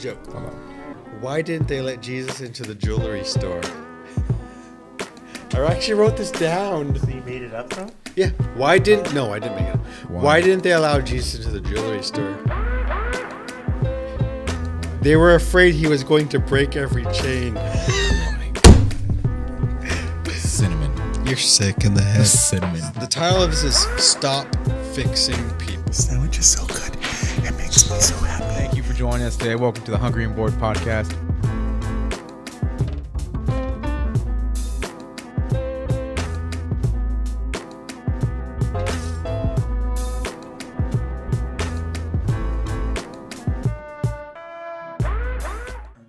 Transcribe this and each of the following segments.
Joke. Hold on. Why didn't they let Jesus into the jewelry store? I actually wrote this down. So you made it up, bro? Yeah. Why didn't? No, I didn't make it up. Why didn't they allow Jesus into the jewelry store? They were afraid he was going to break every chain. Cinnamon. You're sick in the head. Cinnamon. The title of this is Stop Fixing People. The sandwich is so good. It makes me so happy. Thank you for joining us today. Welcome to the Hungry and Bored podcast.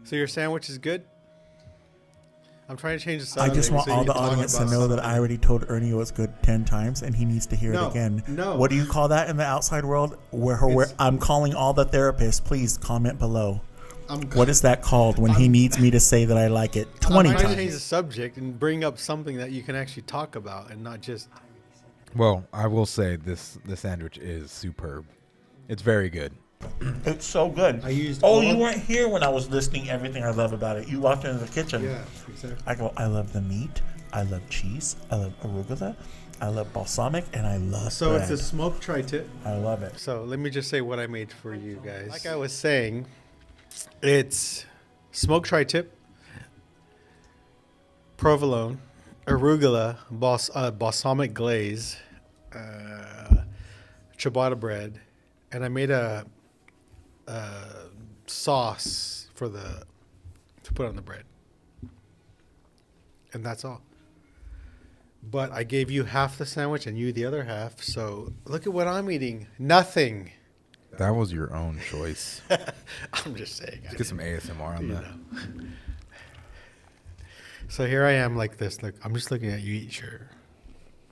So your sandwich is good? I'm trying to change the subject. I just want so all you the can talk audience to about know that something. I already told Ernie it was good 10 times and he needs to hear No, it again. no. What do you call that in the outside world? Where I'm calling all the therapists. Please comment below. What is that called when he needs me to say that I like it 20 I'm trying to change the times? subject and bring up something that you can actually talk about and not just... Well, I will say this sandwich is superb. It's very good. It's so good. You weren't here when I was listing everything I love about it. You walked into the kitchen. Yeah, exactly. I go, I love the meat. I love cheese. I love arugula. I love balsamic. And I love So bread. it's a smoked tri-tip. I love it. So let me just say what I made for you guys. Like I was saying, it's smoked tri-tip, provolone, arugula, balsamic glaze, ciabatta bread, and I made a sauce to put on the bread. And that's all. But I gave you half the sandwich and you the other half. So look at what I'm eating. Nothing. That was your own choice. I'm just saying. Let's get some ASMR on that. So here I am like this. Look, I'm just looking at you eat your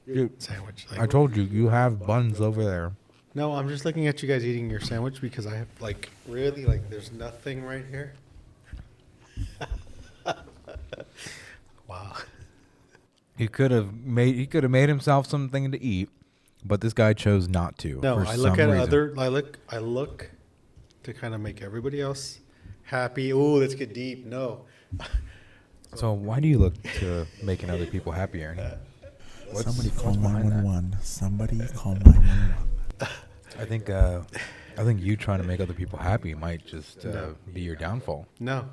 Dude, sandwich. I told you, you have buns over there. No, I'm just looking at you guys eating your sandwich because I have really there's nothing right here. Wow. He could have made himself something to eat, but this guy chose not to. No, for I look some at reason. I look to kind of make everybody else happy. Oh, let's get deep. No. So why do you look to making other people happy, Ernie? Somebody call behind that? 911. Somebody call 911. I think you trying to make other people happy might just be your downfall. No.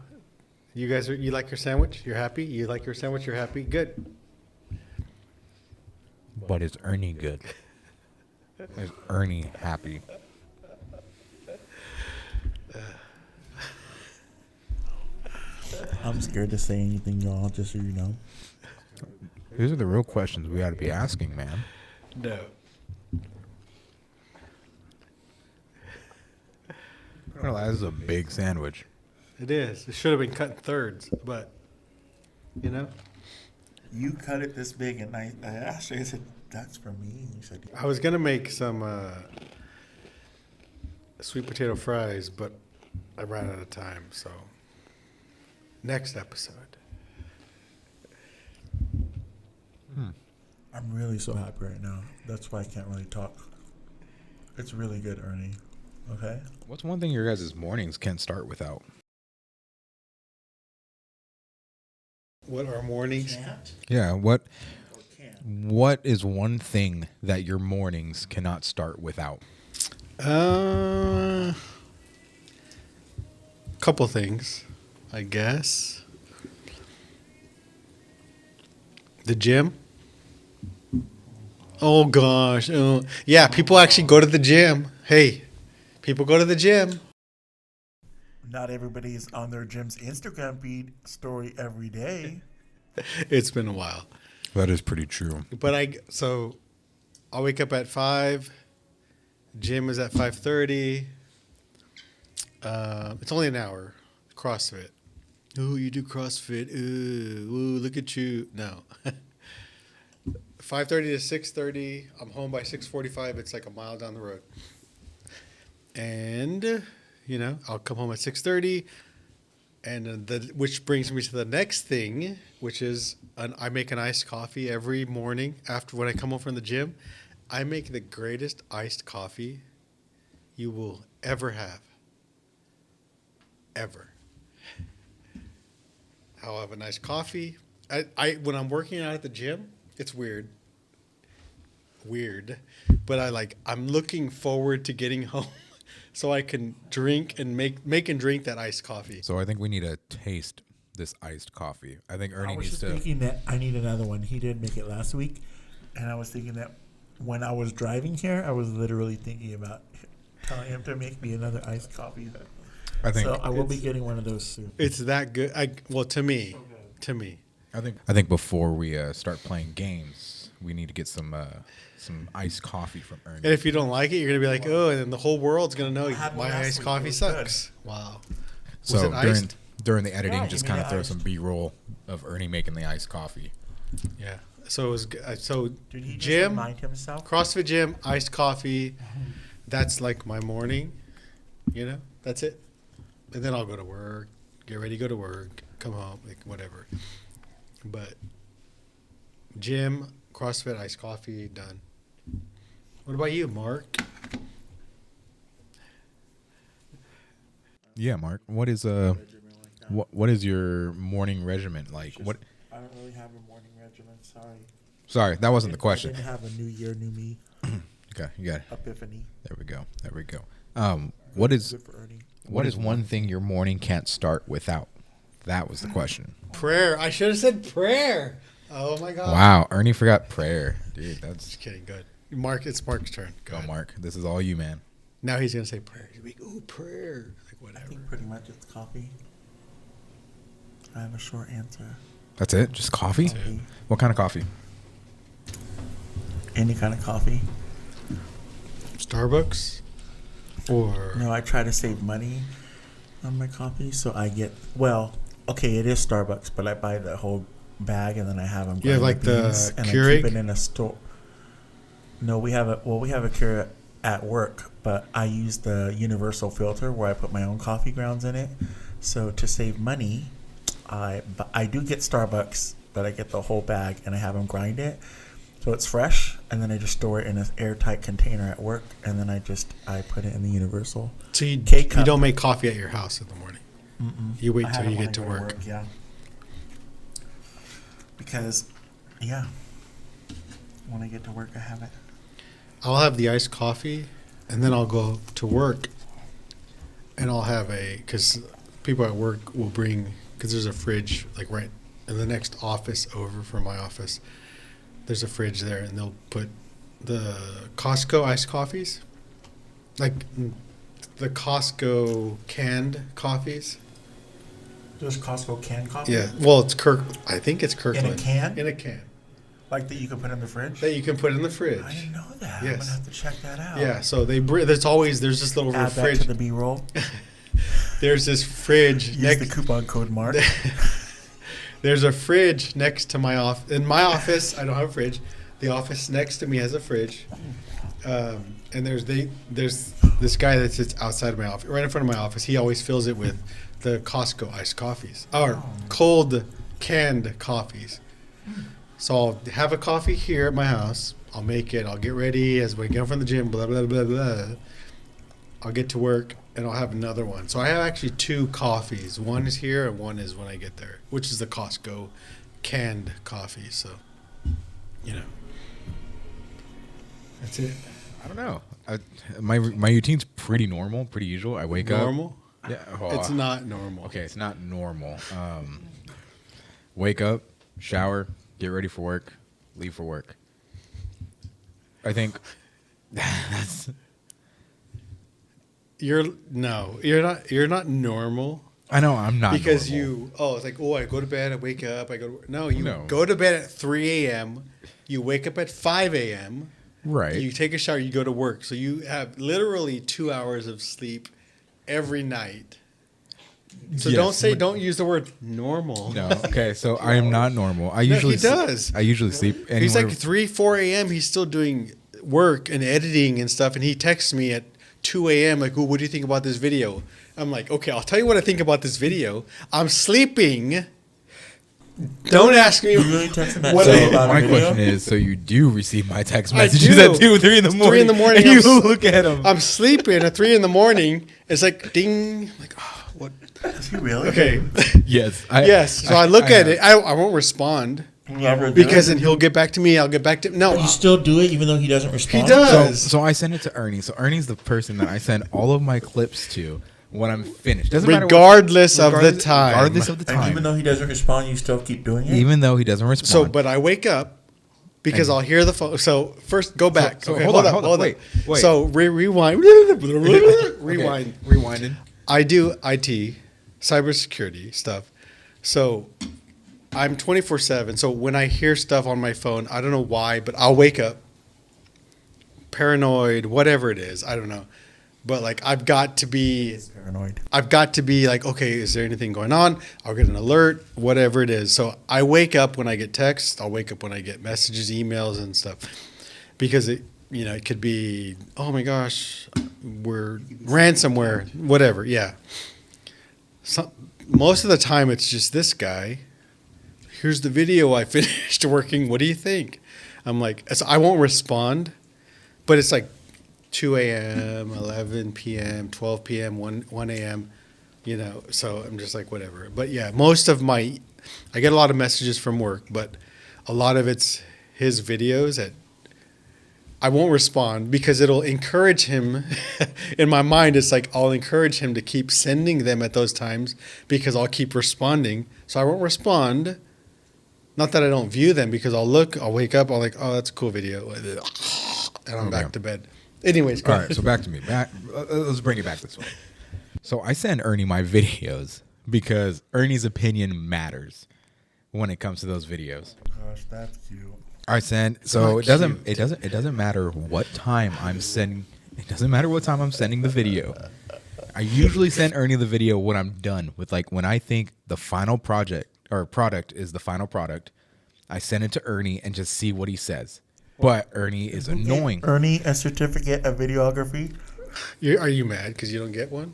You guys you like your sandwich? You're happy? You like your sandwich? You're happy? Good. But is Ernie good? Is Ernie happy? I'm scared to say anything, y'all, just so you know. These are the real questions we ought to be asking, man. No. This is a big sandwich. It is. It should have been cut in thirds, but You cut it this big, and I asked you, I said, that's for me. You said, I was gonna make some sweet potato fries, but I ran out of time. So next episode. I'm really so happy right now. That's why I can't really talk. It's really good, Ernie. Okay? What's one thing your guys' mornings can't start without? What are mornings? Can't Yeah, or what can? is one thing that your mornings cannot start without? Couple things, I guess. The gym. Oh gosh. Oh. Yeah, people actually go to the gym. Hey, people go to the gym. Not everybody's on their gym's Instagram feed story every day. It's been a while. That is pretty true. But I'll wake up at 5. Gym is at 5:30. It's only an hour. CrossFit. Ooh, you do CrossFit. Ooh, look at you. No. 5:30 to 6:30. I'm home by 6:45. It's like a mile down the road. And, I'll come home at 6:30. And which brings me to the next thing, which is I make an iced coffee every morning after when I come home from the gym. I make the greatest iced coffee you will ever have. ever. I'll have a nice coffee. I when I'm working out at the gym, it's weird, but I'm looking forward to getting home so I can drink and make and drink that iced coffee. So I think we need to taste this iced coffee. I think Ernie I was needs just to. thinking that I need another one. He did make it last week, and I was thinking that when I was driving here, I was literally thinking about telling him to make me another iced coffee. I think. So I will be getting one of those soon. It's that good. To me. I think before we start playing games, we need to get some iced coffee from Ernie. And if you don't like it, you're gonna be like, oh, and then the whole world's gonna know had my one last iced week. coffee It was sucks. Wow. Was So it iced? during the editing, Yeah, just you kind made of it throw iced. some B-roll of Ernie making the iced coffee. Yeah. So it was. So Did he just gym, remind himself? CrossFit gym, iced coffee. That's like my morning. That's it. And then I'll go to work, get ready, go to work, come home, like whatever. But gym, CrossFit, iced coffee, done. What about you, Mark? Yeah, Mark. What is what is your morning regimen like? What? I don't really have a morning regimen. Sorry. Sorry, that wasn't the question. I didn't have a new year, new me Okay, you got it. epiphany. There we go. What is Good for Ernie. what is one thing your morning can't start without? That was the question. Prayer. I should have said prayer. Oh my God. Wow, Ernie forgot prayer, dude. That's Just kidding. Good. Mark. It's Mark's turn. go, Mark. This is all you, man. Now he's gonna say prayer. He's like, ooh, prayer. Like I whatever. think pretty much it's coffee. I have a short answer. That's it? Just coffee? Coffee. What kind of coffee? Any kind of coffee. Starbucks. Or No, I try to save money on my coffee, so I get okay, it is Starbucks, but I buy the whole bag and then I have them. You have, like, the and Keurig? I keep it in a store. No, we have a Keurig at work, but I use the universal filter where I put my own coffee grounds in it. So to save money, I do get Starbucks, but I get the whole bag and I have them grind it. So it's fresh, and then I just store it in an airtight container at work, and then I put it in the universal. so you K-cup. don't make coffee at your house in the morning. You wait I till have you it get to when I go work. Yeah. Because, when I get to work, I have it. I'll have the iced coffee, and then I'll go to work, and I'll have because people at work will bring, because there's a fridge like right in the next office over from my office. There's a fridge there, and they'll put the Costco iced coffees, like the Costco canned coffees. There's Costco canned coffee? Yeah, well, it's I think it's In Kirkland. a can? In a can Like that you can put in the fridge? that you can put in the fridge. I didn't know that. I'm Yes. going to have to check that out. Yeah, so there's this little Add that fridge. to the B-roll. There's this fridge Use next. the coupon code Mark. There's a fridge next to my office. In my office, I don't have a fridge. The office next to me has a fridge. And there's this guy that sits outside of my office, right in front of my office. He always fills it with the Costco iced coffees, or cold canned coffees. So I'll have a coffee here at my house. I'll make it. I'll get ready as we get home from the gym. Blah blah blah blah. I'll get to work and I'll have another one. So I have actually two coffees. One is here and one is when I get there, which is the Costco canned coffee. So, that's it. I don't know. My routine's pretty normal, pretty usual. I wake up. Normal? Yeah. It's not normal. Okay, it's not normal. Wake up, shower, get ready for work, leave for work. I think that's. You're not normal. I know I'm not Because normal. it's like, I go to bed, I wake up, I go to work. No, you No. go to bed at 3 a.m., you wake up at 5 a.m., Right. you take a shower, you go to work. So you have literally 2 hours of sleep every night. So Yes, don't use the word normal. No. Okay, so I am not normal. he does. I usually sleep anywhere. He's like 3, 4 a.m., he's still doing work and editing and stuff, and he texts me at 2 a.m. like, what do you think about this video? I'm like, okay, I'll tell you what I think about this video. I'm sleeping. Don't ask me. You really texted that What so I- about a my video? question is, so you do receive my text I messages do. at 2 or 3 in the It's morning? 3 in the morning, And you I'm look at them. I'm sleeping at 3 in the morning. It's like ding. I'm like, oh, what? Is he really? Okay. Yes. Yes. So I look at have. it. I won't respond You never do because it? then he'll get back to me. I'll get back to no. You still do it even though he doesn't He respond? does. So I send it to Ernie. So Ernie's the person that I send all of my clips to when I'm finished. Doesn't matter Regardless of the time. Regardless of the And time. even though he doesn't respond, you still keep doing it? Even though he doesn't respond. So, but I wake up because I'll hear the phone. So first, go back. So okay, hold on. Wait. So rewind. Rewind. Rewinding. I do IT, cybersecurity stuff. So I'm 24/7. So when I hear stuff on my phone, I don't know why, but I'll wake up paranoid, whatever it is. I don't know. But like I've got to be Paranoid. like, okay, is there anything going on? I'll get an alert, whatever it is. So I wake up when I get texts. I'll wake up when I get messages, emails, and stuff, because it could be, oh my gosh, we're ransomware, whatever. Yeah. Most of the time, it's just this guy. Here's the video I finished working. What do you think? I'm like, so I won't respond, but it's like 2 a.m., 11 p.m., 12 p.m., 1 a.m., so I'm just like, whatever. But yeah, I get a lot of messages from work, but a lot of it's his videos that I won't respond because it'll encourage him. In my mind, it's like I'll encourage him to keep sending them at those times because I'll keep responding. So I won't respond. Not that I don't view them, because I'll wake up, I'll like, oh, that's a cool video. And I'm back to bed. Anyways, go All ahead. right, so back to me. Let's bring it back this way. So I send Ernie my videos because Ernie's opinion matters when it comes to those videos. Gosh, that's cute. I send not it doesn't matter what time I'm sending. It doesn't matter what time I'm sending the video. I usually send Ernie the video when I'm done with, like, when I think the final project or product is the final product. I send it to Ernie and just see what he says. But Ernie is annoying. Ernie, a certificate of videography? Are you mad because you don't get one?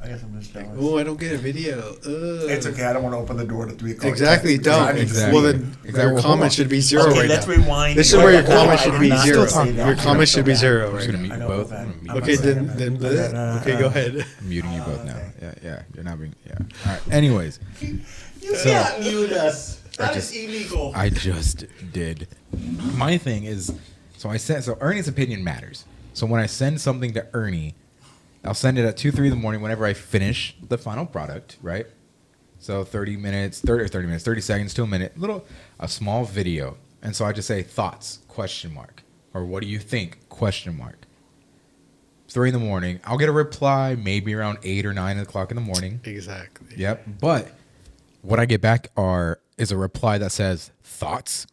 I guess I'm just jealous. Oh, I don't get a video. Ugh. It's okay. I don't want to open the door to 3 o'clock. Exactly, don't. Exactly. Well, then Exactly. your Well, hold comment on. should be zero Okay, right let's now. rewind. This is where your Hold on, comment I should did be not zero. say that. Your comment should be zero. I'm just gonna mute I you know both. that. I'm gonna mute I'm you Okay, both. then okay, go ahead. I'm muting you both now. Yeah. You're not being. Yeah. All right. Anyways, You can't mute us. That is illegal. I just did. My thing is, so Ernie's opinion matters. So when I send something to Ernie, I'll send it at 2, 3 in the morning whenever I finish the final product, right? So 30 seconds to a minute, a small video. And so I just say thoughts, ? Or what do you think, ? 3 in the morning, I'll get a reply maybe around 8 or 9 o'clock in the morning. Exactly. Yep. But what I get back is a reply that says thoughts ?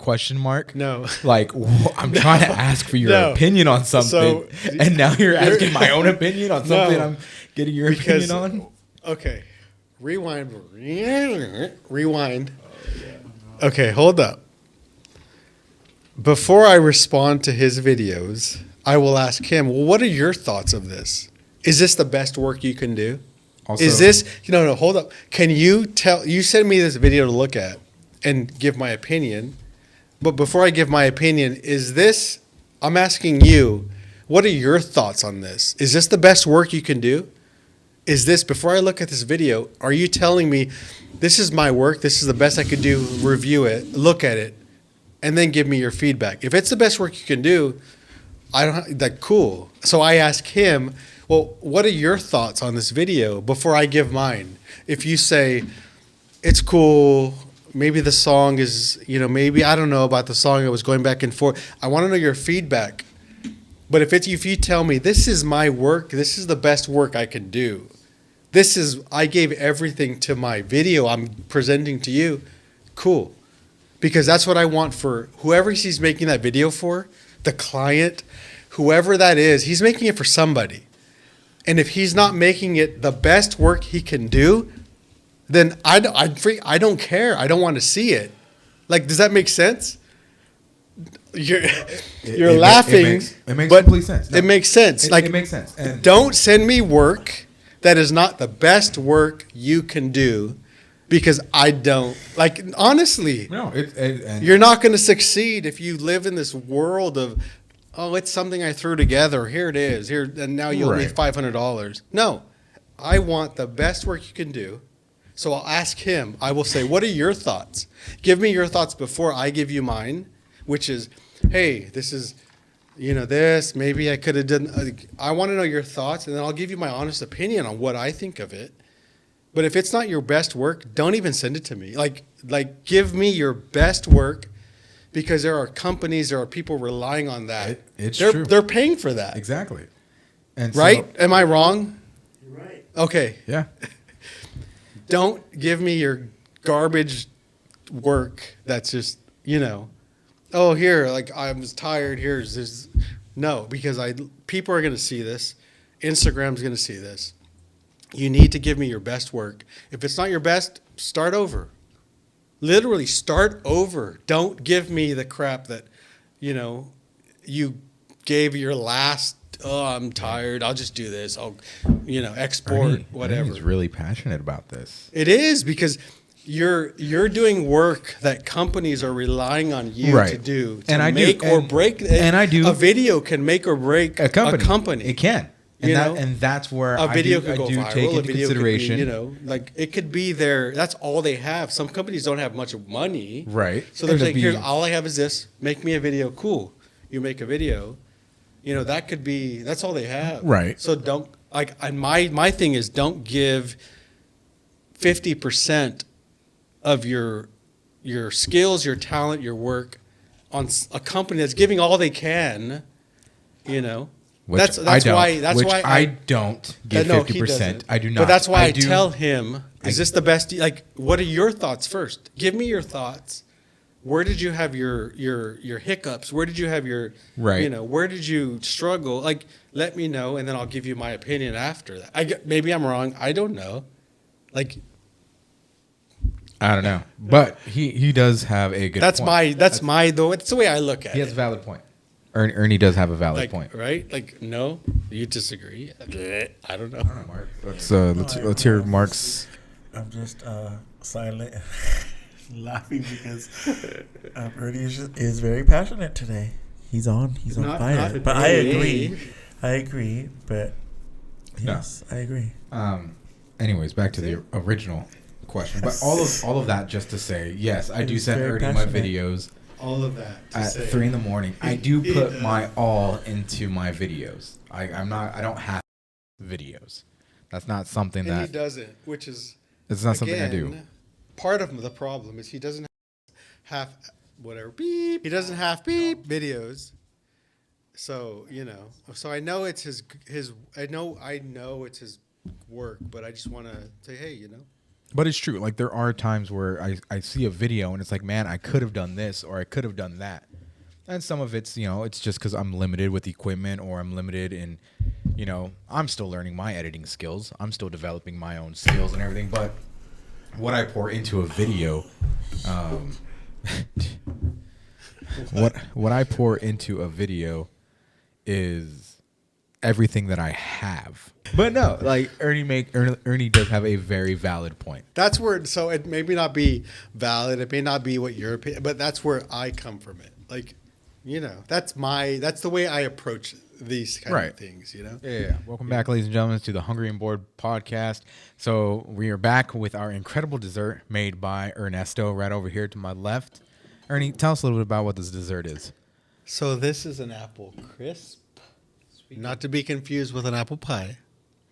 No. Like, I'm trying to ask for your No. opinion on something, and now you're asking my own opinion on something No. I'm getting your opinion on. Okay, rewind. Okay, hold up. Before I respond to his videos, I will ask him, well, what are your thoughts of this? Is this the best work you can do? Also, Is this, no, hold up. Can you send me this video to look at and give my opinion. But before I give my opinion, I'm asking you, what are your thoughts on this? Is this the best work you can do? Before I look at this video, are you telling me this is my work, this is the best I could do, review it, look at it, and then give me your feedback? If it's the best work you can do, cool. So I ask him, well, what are your thoughts on this video before I give mine? If you say, it's cool, maybe the song is, maybe I don't know about the song, I was going back and forth. I want to know your feedback. But if you tell me, this is my work, this is the best work I can do, I gave everything to my video I'm presenting to you, cool. Because that's what I want for whoever he's making that video for, the client, whoever that is, he's making it for somebody. And if he's not making it the best work he can do, then I don't care. I don't want to see it. Like, does that make sense? You're laughing. It makes but complete sense. No. It makes sense. It makes sense. And don't send me work that is not the best work you can do, because I don't. Like, honestly, no, you're not going to succeed if you live in this world of, oh, it's something I threw together. Here it is. Here, and now you owe me Right. $500. No, I want the best work you can do. So I'll ask him. I will say, what are your thoughts? Give me your thoughts before I give you mine, which is, hey, this is, this, maybe I could have done. I want to know your thoughts, and then I'll give you my honest opinion on what I think of it. But if it's not your best work, don't even send it to me. Like give me your best work, because there are companies, there are people relying on that. It's true. They're paying for that. Exactly. And Right? Am I wrong? You're right. Okay. Yeah. Don't give me your garbage work that's just, oh, here, like I was tired, here's this. No, because people are going to see this. Instagram's going to see this. You need to give me your best work. If it's not your best, start over. Literally start over. Don't give me the crap that, you gave your last, oh, I'm tired, I'll just do this. I'll, export, whatever. Ernie's really passionate about this. It is, because you're doing work that companies are relying on you Right. to do. And I do, make or and- break. and I do. A video can make or break A company. It can. And that's where a video could I go do viral. take A into video consideration. could be, it could be that's all they have. Some companies don't have much money. Right. So they're And to like, be- here's all I have is this. Make me a video. Cool. You make a video. That could be. That's all they have. Right. So don't and my thing is, don't give 50% of your skills, your talent, your work on a company that's giving all they can. Which That's I don't, why. That's which why I don't give no, 50%. he doesn't. I do not. But that's why I do- tell him, is this the best? Like, what are your thoughts first? Give me your thoughts. Where did you have your hiccups? Where did you have your Right. Where did you struggle? Like, let me know, and then I'll give you my opinion after that. Maybe I'm wrong. I don't know. Like, I don't know, but he does have a good. that's point. that's the way I look at He has it. a valid point. Ernie does have a valid Like, point. right? Like, no, you disagree. I don't know. Mark. Let's hear Mark's. I'm just silent, laughing because Ernie is very passionate today. He's on Not fire. But today. I agree. But yes, I agree. Anyways, back to the original question. But all of that just to say, yes, I do He's send very Ernie my passionate. videos All of that to at say. 3 a.m. I do put my all into my videos. I don't have videos. That's not something And he that doesn't, which is it's not something I do. again, part of the problem is he doesn't have whatever beep. He doesn't have beep videos. So so I know it's his. I know it's his work, but I just want to say, hey, But it's true. Like there are times where I see a video and it's like, man, I could have done this or I could have done that. And some of it's, it's just because I'm limited with equipment or I'm limited in, I'm still learning my editing skills. I'm still developing my own skills and everything. But what I pour into a video, what I pour into a video is everything that I have. But no, like Ernie does have a very valid point. that's where. So it may not be valid. It may not be what your opinion, but that's where I come from it. Like, that's the way I approach these kind Right. of things. Yeah. Welcome back, ladies and gentlemen, to the Hungry and Bored podcast. So we are back with our incredible dessert made by Ernesto right over here to my left. Ernie, tell us a little bit about what this dessert is. So this is an apple crisp, not to be confused with an apple pie.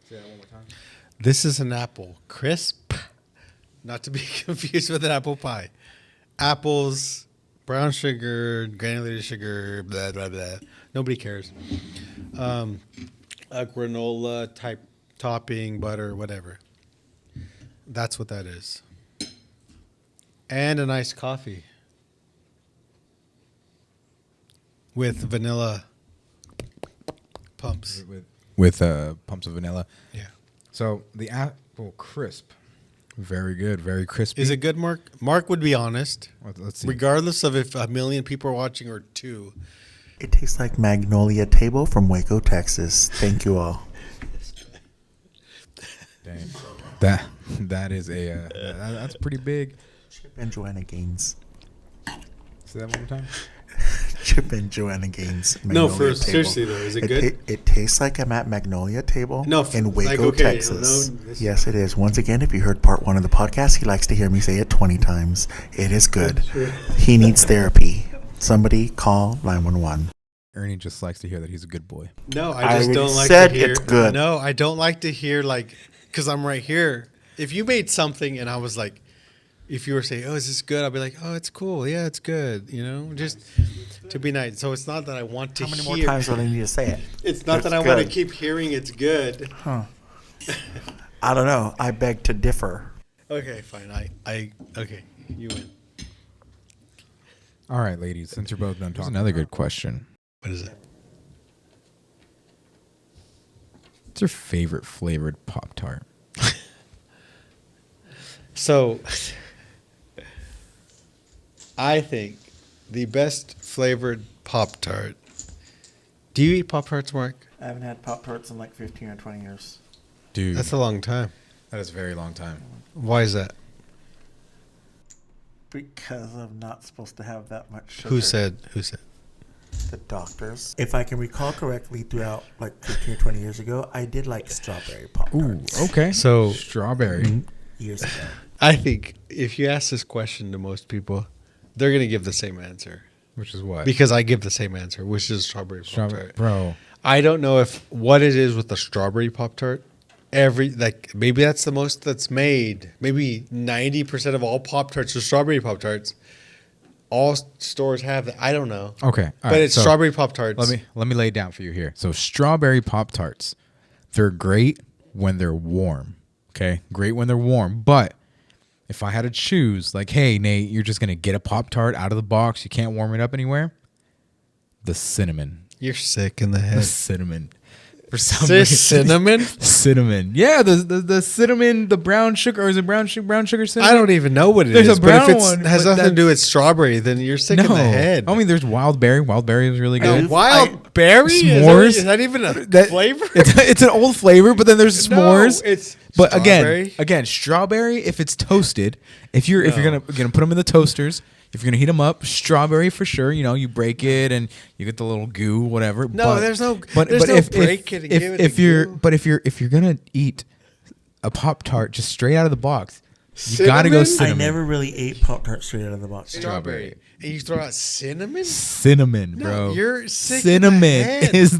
Say that one more time. This is an apple crisp, not to be confused with an apple pie. Apples, brown sugar, granulated sugar, blah, blah, blah. Nobody cares. A granola type topping, butter, whatever. That's what that is. And a nice coffee with vanilla pumps. With pumps of vanilla. Yeah. So the apple crisp, very good, very crispy. Is it good, Mark? Mark would be honest. Let's see. Regardless of if 1 million people are watching or 2. It tastes like Magnolia Table from Waco, Texas. Thank you all. Dang. That is that's pretty big. Chip and Joanna Gaines. Say that one more time. chip in Joanna Gaines' No, Magnolia for table. seriously though, is it good? It tastes like I'm at Magnolia Table No, in Waco, like, okay, Texas. no, this- Yes, it is. Once again, if you heard part 1 of the podcast, he likes to hear me say it 20 times. It is good. He needs therapy. Somebody call 911. Ernie just likes to hear that he's a good boy. No, I I just already don't like said to hear. it's good. No, I don't like to hear like because I'm right here. If you made something and I was like, if you were saying, "Oh, is this good?" I'll be like, "Oh, it's cool. Yeah, it's good." You know, just to be nice. So it's not that I want to How many hear. more times do I need to say it? It's not that I It's want to good. keep hearing it's good. Huh. I don't know. I beg to differ. Okay, fine. Okay, you win. All right, ladies, since you're both done talking. Another good question. What is it? What's your favorite flavored Pop Tart? So, I think the best flavored Pop Tart. Do you eat Pop Tarts, Mark? I haven't had Pop Tarts in like 15 or 20 years. Dude, That's a long time. that is a very long time. Why is that? Because I'm not supposed to have that much sugar. Who said? The doctors. If I can recall correctly, throughout like 15 or 20 years ago, I did like strawberry Pop Ooh, Tarts. okay. So- strawberry. Years ago. I think if you ask this question to most people, they're going to give the same answer. Which is what? Because I give the same answer, which is strawberry Pop strawberry, Tart. bro. I don't know if what it is with the strawberry Pop Tart. Maybe that's the most that's made. Maybe 90% of all Pop Tarts are strawberry Pop Tarts. All stores have that. I don't know. Okay, all but right, it's so strawberry Pop Tarts. Let me lay it down for you here. So strawberry Pop Tarts, they're great when they're warm. Okay, great when they're warm. But if I had to choose, like, hey Nate, you're just gonna get a Pop Tart out of the box. You can't warm it up anywhere. The cinnamon. You're sick in the The head. cinnamon. For some reason. Cinnamon? Cinnamon. Yeah, the cinnamon, the brown sugar, or is it brown sugar cinnamon? I don't even know what it There's is. a But if brown it one, has but nothing to do that's- with strawberry, then you're sick in the head. I mean, there's wild berry. Wild berry is really No, good. wild berry? S'mores. Is that even a That- flavor? It's an old flavor, but then there's s'mores. No, it's but strawberry. again, strawberry. If it's toasted, if you're gonna put them in the toasters, if you're gonna heat them up, strawberry for sure. You know, you break it and you get the little goo, whatever. No, there's no break it and give it if the you're goo. but if you're gonna eat a Pop Tart just straight out of the box, you gotta go Cinnamon? I cinnamon. never really ate Pop Tarts straight out of the box. Strawberry. And you throw out cinnamon? Cinnamon, No, bro. you're sick in the Cinnamon head. is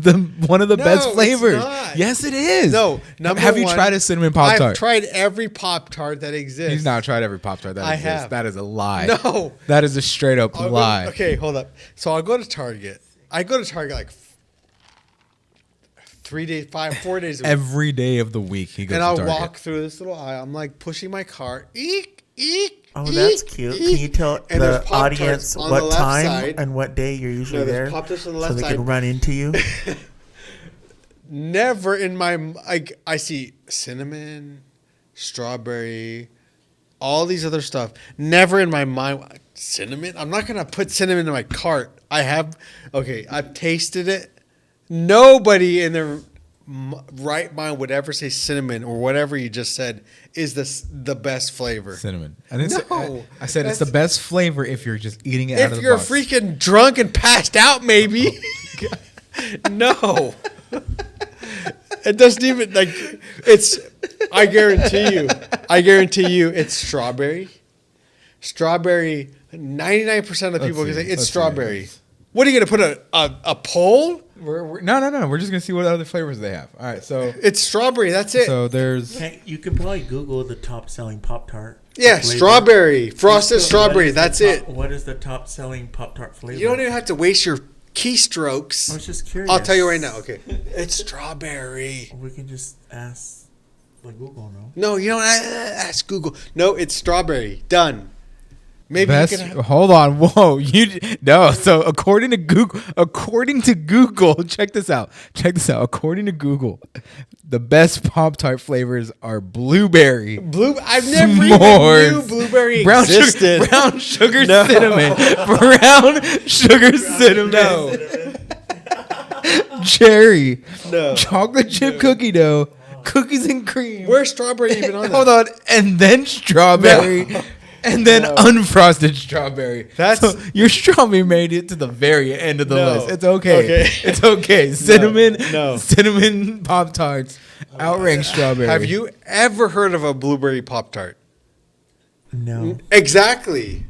one of the No, best it's flavors. not. Yes, it is. No, number have you one, tried a cinnamon Pop I've Tart? tried every Pop Tart that exists. He's not tried every Pop Tart that I exists. have. That is a lie. No. that is a straight up I'll go- lie. okay, hold up. So I'll go to Target. I go to Target like 4 days a week. Every day of the week he goes And to I'll Target. walk through this little aisle. I'm like pushing my cart. Eek, eek. Oh, eek, that's cute. Can you eek. tell And there's the Pop-Tarts audience on the what left time side. and what day you're usually No, there there's Pop-Tarts on the so left they side. can run into you? Never in my I see cinnamon, strawberry, all these other stuff. Never in my mind cinnamon. I'm not gonna put cinnamon in my cart. I've tasted it. Nobody in their right mind would ever say cinnamon or whatever you just said is the best flavor. Cinnamon. I didn't say, No, I said it's the that's- best flavor if you're just eating it out of If the you're box. freaking drunk and passed out, maybe. No. It doesn't even like it's I guarantee you it's strawberry. Strawberry 99% of people can say it's Let's see. strawberry. What are you gonna put a poll? No. We're just gonna see what other flavors they have. All right, so It's strawberry, that's it. there's Hey, you can probably Google the top selling Pop Tart. yeah, flavor. strawberry. Frosted What strawberry, is the that's top- it. What is the top selling Pop Tart flavor? You don't even have to waste your I keystrokes. was just curious. I'll tell you right now, okay. It's strawberry. We can just ask like Google, no? No, you don't ask Google. No, it's strawberry. Done. Maybe best. you can have, Hold on, whoa! No. So according to Google, check this out. According to Google, the best Pop Tart flavors are blueberry, I've never even s'mores, knew blueberry brown existed. sugar, brown sugar No. cinnamon, brown sugar cinnamon, No. cherry, No. chocolate chip cookie dough, cookies and cream. Where's strawberry even on Hold that? on, and then strawberry. and then No. unfrosted strawberry. That's- So your strawberry made it to the very end of the No. list. It's okay. Okay. It's okay. No. Cinnamon Pop Tarts outrank strawberry. Have you ever heard of a blueberry Pop Tart? No. Exactly.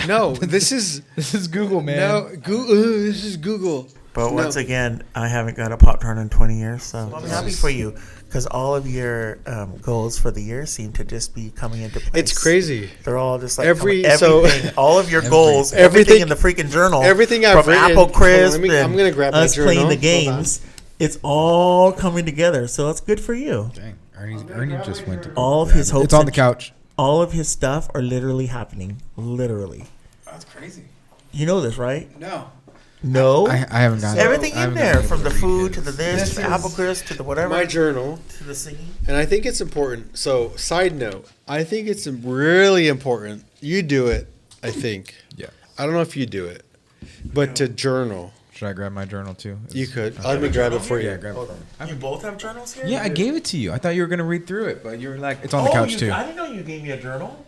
No, this is This is Google, man. no Google. This is Google. But No. once again, I haven't got a Pop Tart in 20 years, so I'm happy for you because all of your goals for the year seem to just be coming into place. It's crazy. They're all just like Everything. all of your goals, Everything- everything in the freaking journal, everything I've from written- Apple hold on, Crisp I'm and gonna grab my us playing journal. the Hold on. games. It's all coming together, so it's good for you. Dang, Ernie just went to. All of his hopes, It's on and the couch. all of his stuff are literally happening. Literally, That's crazy. you know this, right? No. No, I haven't gotten everything I in haven't there, gotten from able the to read food his. to the this, This to the is Apple Crisp, to the whatever, My journal, to the singing. and I think it's important. So, side note, I think it's really important. You do it. I think. Yeah. I don't know if you do it, but to journal, Should I grab my journal too? you could. Let me grab it for you. Yeah, grab Hold it. on. You both have journals here? Yeah, I gave it to you. I thought you were gonna read through it, but you were like, it's on the Oh, couch too. I didn't know you gave me a journal.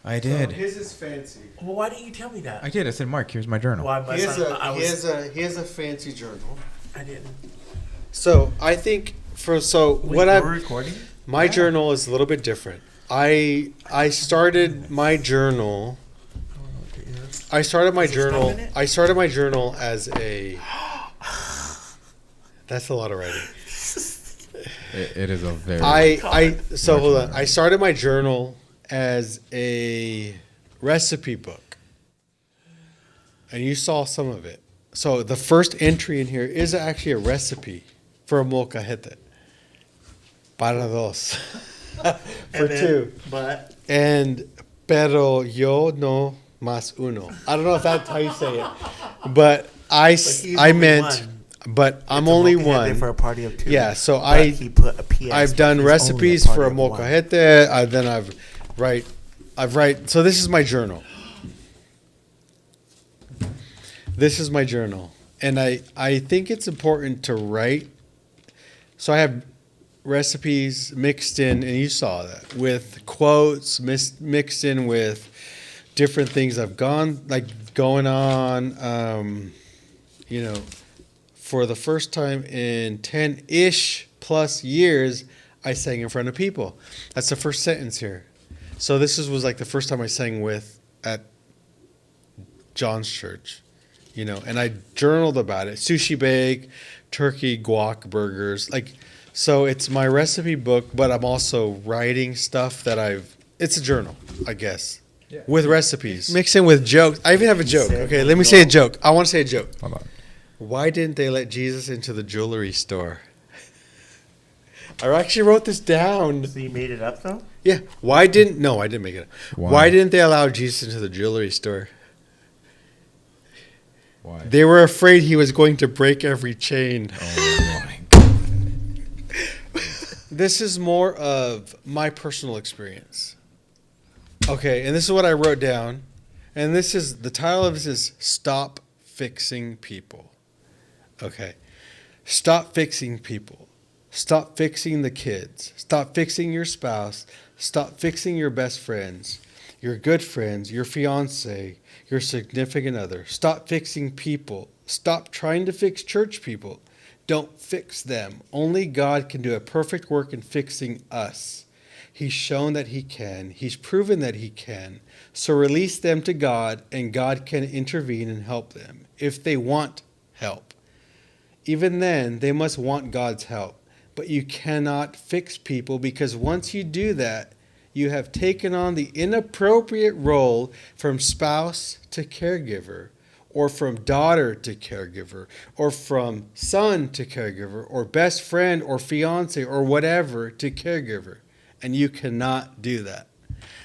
I did. His is fancy. Well, why didn't you tell me that? I did. I said, Mark, here's my journal. Why must He has I was, he has a fancy journal. I didn't. So I think Wait, what we're I recording? my journal is a little bit different. I started my journal. I started my Does it stop journal. in it? I started my journal as a. That's a lot of writing. It is a very. So hold on. I started my journal as a recipe book, and you saw some of it. So the first entry in here is actually a recipe for a molcajete. Para dos. For And then- two. But And pero yo no más uno. I don't know if that's how you say it, but he's only meant, one. but I'm it's a only molcajete one. for a party of two. Yeah, so But he put a PS. I've but done he's only recipes party for a of one. molcajete. Then I've write. So this is my journal. This is my journal, and I think it's important to write. So I have recipes mixed in, and you saw that, with quotes mixed in with different things I've going on. For the first time in 10-ish plus years, I sang in front of people. That's the first sentence here. So this was like the first time I sang at John's church, and I journaled about it. Sushi bake, turkey, guac, burgers. So it's my recipe book, but I'm also writing stuff it's a journal, I guess. Yeah. With recipes. Mixed in with jokes. I even have a joke. Okay, let me say a joke. I want to say a joke. Hold on. Why didn't they let Jesus into the jewelry store? I actually wrote this down. So you made it up though? Yeah. No, I didn't make it up. Why? Why didn't they allow Jesus into the jewelry store? Why? They were afraid he was going to break every chain. Oh my. This is more of my personal experience. Okay, and this is what I wrote down. And the title of this is Stop Fixing People. Okay. Stop fixing people. Stop fixing the kids. Stop fixing your spouse. Stop fixing your best friends, your good friends, your fiance, your significant other. Stop fixing people. Stop trying to fix church people. Don't fix them. Only God can do a perfect work in fixing us. He's shown that he can. He's proven that he can. So release them to God, and God can intervene and help them if they want help. Even then, they must want God's help. But you cannot fix people, because once you do that, you have taken on the inappropriate role from spouse to caregiver, or from daughter to caregiver, or from son to caregiver, or best friend or fiance or whatever to caregiver. And you cannot do that.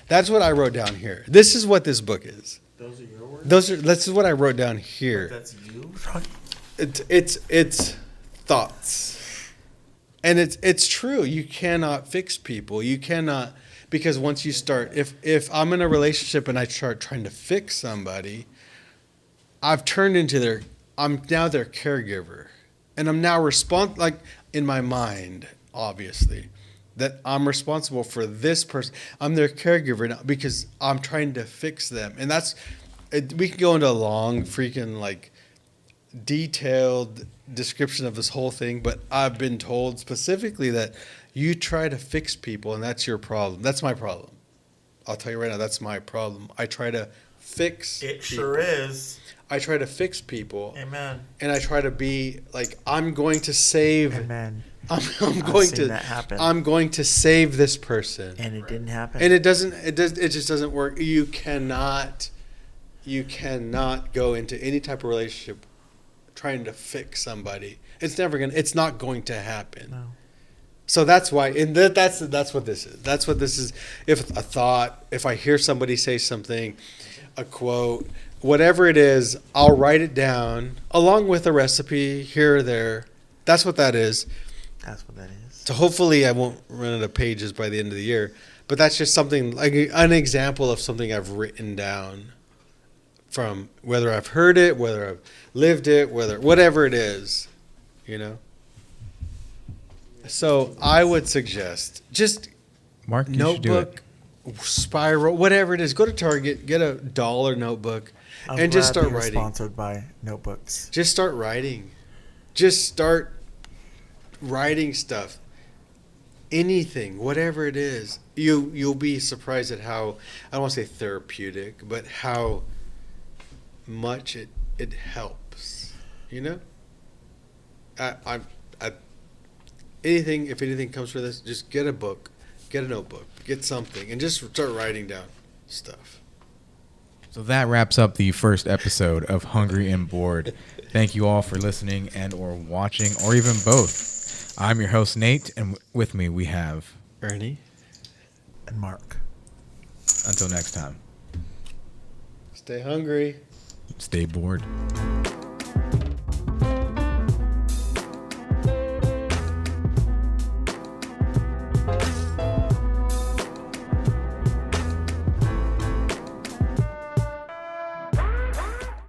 That's what I wrote down here. This is what this book is. Those are your words? This is what I wrote down here. That's you? It's thoughts. And it's true. You cannot fix people. You cannot, because once you start, if I'm in a relationship and I start trying to fix somebody, I'm now their caregiver. And I'm now in my mind, obviously, that I'm responsible for this person. I'm their caregiver now because I'm trying to fix them. And we can go into a long freaking like detailed description of this whole thing, but I've been told specifically that you try to fix people and that's your problem. That's my problem. I'll tell you right now, that's my problem. I try to fix It people. sure is. I try to fix people. Amen. And I try to be like, I'm going to save. Amen. I'm I've going seen to. that happen. I'm going to save this person. And it didn't happen. And it doesn't. It does. It just doesn't work. You cannot go into any type of relationship trying to fix somebody. It's not going to happen. No. So that's why, and that's what this is. That's what this is. If I hear somebody say something, a quote, whatever it is, I'll write it down along with a recipe here or there. That's what that is. That's what that is. So hopefully I won't run out of pages by the end of the year. But that's just something like an example of something I've written down from whether I've heard it, whether I've lived it, whatever it is, you know. So I would suggest just Mark, you should do it. notebook, spiral, whatever it is. Go to Target, get a $1 notebook, and just start writing. Sponsored by notebooks. Just start writing. Just start writing stuff. Anything, whatever it is, you'll be surprised at how, I don't want to say therapeutic, but how much it helps. You know. If anything comes for this, just get a book, get a notebook, get something, and just start writing down stuff. So that wraps up the first episode of Hungry and Bored. Thank you all for listening and or watching, or even both. I'm your host, Nate, and with me we have Ernie And Mark. Until next time, stay hungry. stay bored.